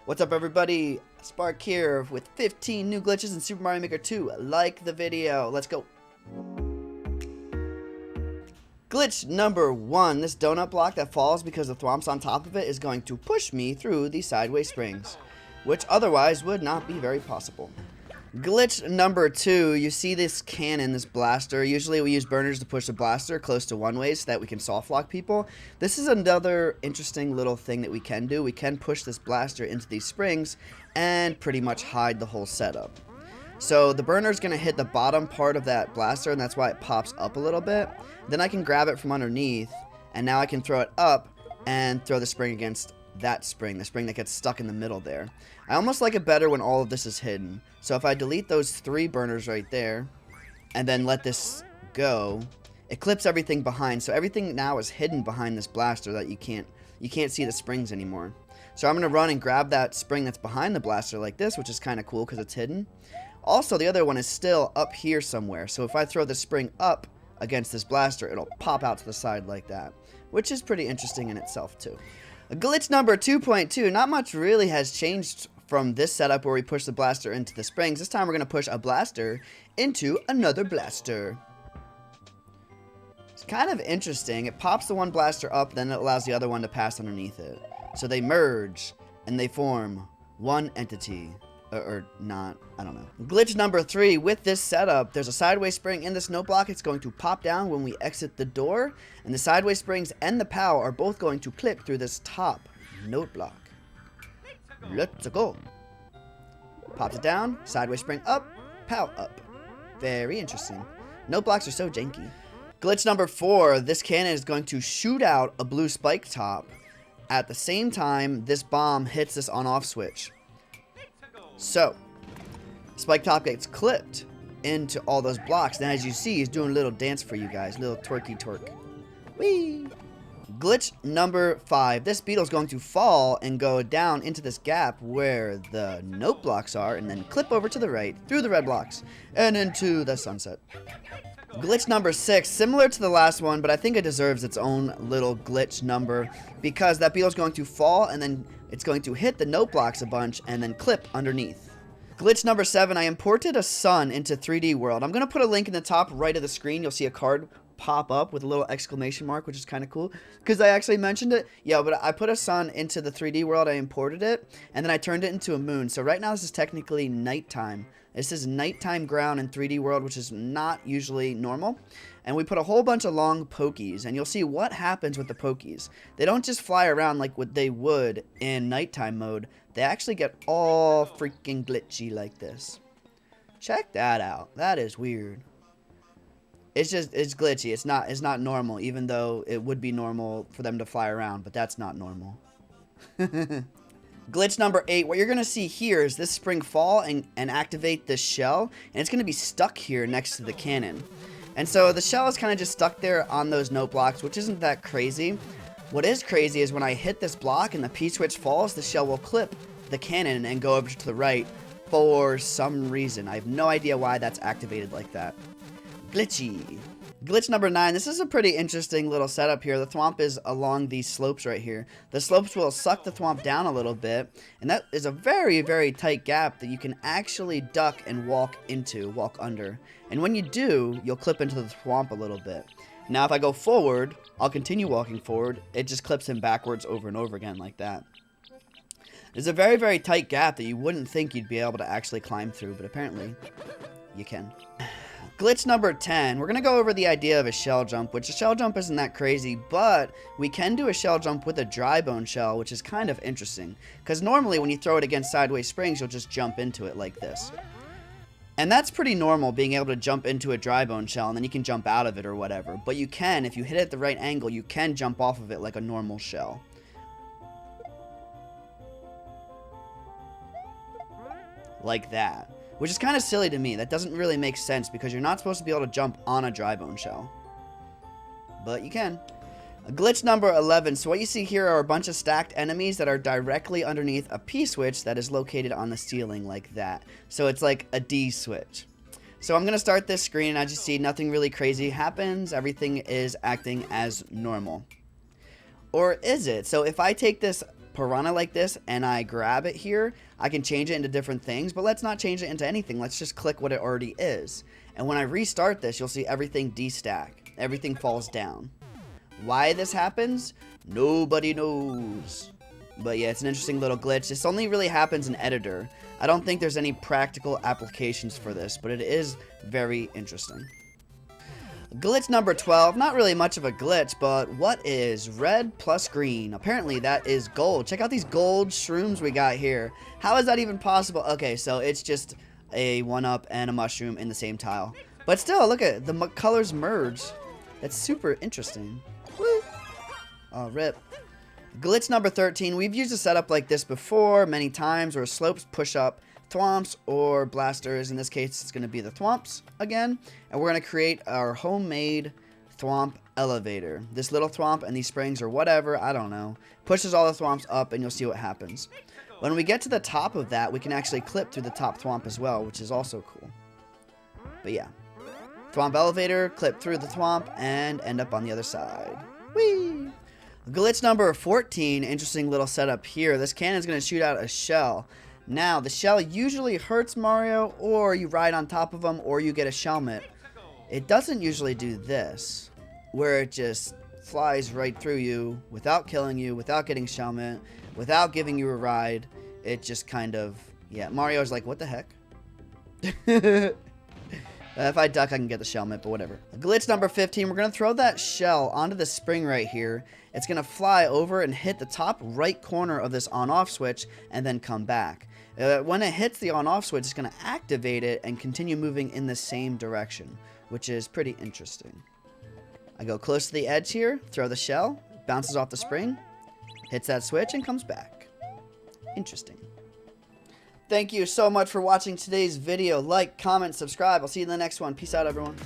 What's up, everybody? Spark here with 15 new glitches in Super Mario Maker 2. Like the video. Let's go. Glitch number 1. This donut block that falls because the thwomp's on top of it is going to push me through the sideways springs, which otherwise would not be very possible. Glitch number 2, you see this cannon, this blaster. Usually we use burners to push the blaster close to one way so that we can soft lock people. This is another interesting little thing that we can do. We can push this blaster into these springs and pretty much hide the whole setup. So the burner is going to hit the bottom part of that blaster, and that's why it pops up a little bit. Then I can grab it from underneath, and now I can throw it up and throw the spring against that spring, the spring that gets stuck in the middle there. I almost like it better when all of this is hidden. So if I delete those 3 burners right there and then let this go, it clips everything behind. So everything now is hidden behind this blaster that you can't see the springs anymore. So I'm going to run and grab that spring that's behind the blaster like this, which is kind of cool because it's hidden. Also, the other one is still up here somewhere. So if I throw the spring up against this blaster, it'll pop out to the side like that, which is pretty interesting in itself too. Glitch number 2.2, not much really has changed from this setup where we push the blaster into the springs. This time we're going to push a blaster into another blaster. It's kind of interesting. It pops the one blaster up, then it allows the other one to pass underneath it. So they merge and they form one entity. Or not, I don't know. Glitch number 3, with this setup, there's a sideways spring in this note block. It's going to pop down when we exit the door, and the sideways springs and the POW are both going to clip through this top note block. Let's go. Pops it down, sideways spring up, POW up. Very interesting. Note blocks are so janky. Glitch number 4, this cannon is going to shoot out a blue spike top. At the same time, this bomb hits this on-off switch. So, Spike Top gets clipped into all those blocks. And as you see, he's doing a little dance for you guys. Little twerky twerk. Whee! Glitch number 5. This Beetle's going to fall and go down into this gap where the note blocks are. And then clip over to the right, through the red blocks, and into the sunset. Glitch number 6, similar to the last one, but I think it deserves its own little glitch number, because that Beetle's going to fall and then it's going to hit the note blocks a bunch and then clip underneath. Glitch number 7, I imported a sun into 3D World. I'm going to put a link in the top right of the screen. You'll see a card pop up with a little exclamation mark, which is kind of cool because I actually mentioned it. Yeah, but I put a sun into the 3D world. I imported it and then I turned it into a moon. So right now this is technically nighttime. This is nighttime ground in 3D world, which is not usually normal. And we put a whole bunch of long pokies, and you'll see what happens with the pokies. They don't just fly around like what they would in nighttime mode. They actually get all freaking glitchy like this. Check that out. That is weird. It's glitchy. It's not normal, even though it would be normal for them to fly around, but that's not normal. Glitch number 8, what you're going to see here is this spring fall and activate this shell, and it's going to be stuck here next to the cannon. And so the shell is kind of just stuck there on those note blocks, which isn't that crazy. What is crazy is when I hit this block and the P-switch falls, the shell will clip the cannon and go over to the right for some reason. I have no idea why that's activated like that. Glitchy. Glitch number 9, this is a pretty interesting little setup here. The Thwomp is along these slopes right here. The slopes will suck the Thwomp down a little bit, and that is a very, very tight gap that you can actually duck and walk under. And when you do, you'll clip into the Thwomp a little bit. Now if I go forward, I'll continue walking forward. It just clips him backwards over and over again like that. There's a very, very tight gap that you wouldn't think you'd be able to actually climb through, but apparently you can. Glitch number 10, we're going to go over the idea of a shell jump, which a shell jump isn't that crazy, but we can do a shell jump with a dry bone shell, which is kind of interesting, because normally when you throw it against sideways springs, you'll just jump into it like this. And that's pretty normal, being able to jump into a dry bone shell, and then you can jump out of it or whatever, but you can, if you hit it at the right angle, you can jump off of it like a normal shell. Like that. Which is kind of silly to me. That doesn't really make sense because you're not supposed to be able to jump on a dry bone shell. But you can. Glitch number 11. So what you see here are a bunch of stacked enemies that are directly underneath a P switch that is located on the ceiling like that. So it's like a D switch. So I'm going to start this screen and as you see, nothing really crazy happens. Everything is acting as normal. Or is it? So if I take this piranha like this and I grab it here, I can change it into different things, but let's not change it into anything. Let's just click what it already is. And when I restart this, you'll see everything destack. Everything falls down. Why this happens? Nobody knows. But yeah, it's an interesting little glitch. This only really happens in editor. I don't think there's any practical applications for this, but it is very interesting. Glitch number 12, not really much of a glitch, but what is red plus green? Apparently that is gold. Check out these gold shrooms we got here. How is that even possible? Okay, so it's just a 1-up and a mushroom in the same tile. But still, look at it, the colors merge. That's super interesting. Woo! Oh, rip. Glitch number 13, we've used a setup like this before many times where slopes push up thwomps or blasters. In this case, it's going to be the thwomps again. And we're going to create our homemade thwomp elevator. This little thwomp and these springs or whatever, I don't know, pushes all the thwomps up and you'll see what happens. When we get to the top of that, we can actually clip through the top thwomp as well, which is also cool. But yeah. Thwomp elevator, clip through the thwomp, and end up on the other side. Whee! Glitch number 14, interesting little setup here. This cannon is going to shoot out a shell. Now, the shell usually hurts Mario, or you ride on top of him, or you get a shelmet. It doesn't usually do this, where it just flies right through you without killing you, without getting shelmet, without giving you a ride. It just kind of, yeah, Mario's like, what the heck? If I duck, I can get the shelmet, but whatever. Glitch number 15, we're going to throw that shell onto the spring right here. It's going to fly over and hit the top right corner of this on-off switch and then come back. When it hits the on-off switch, it's going to activate it and continue moving in the same direction, which is pretty interesting. I go close to the edge here, throw the shell, bounces off the spring, hits that switch, and comes back. Interesting. Thank you so much for watching today's video. Like, comment, subscribe. I'll see you in the next one. Peace out, everyone.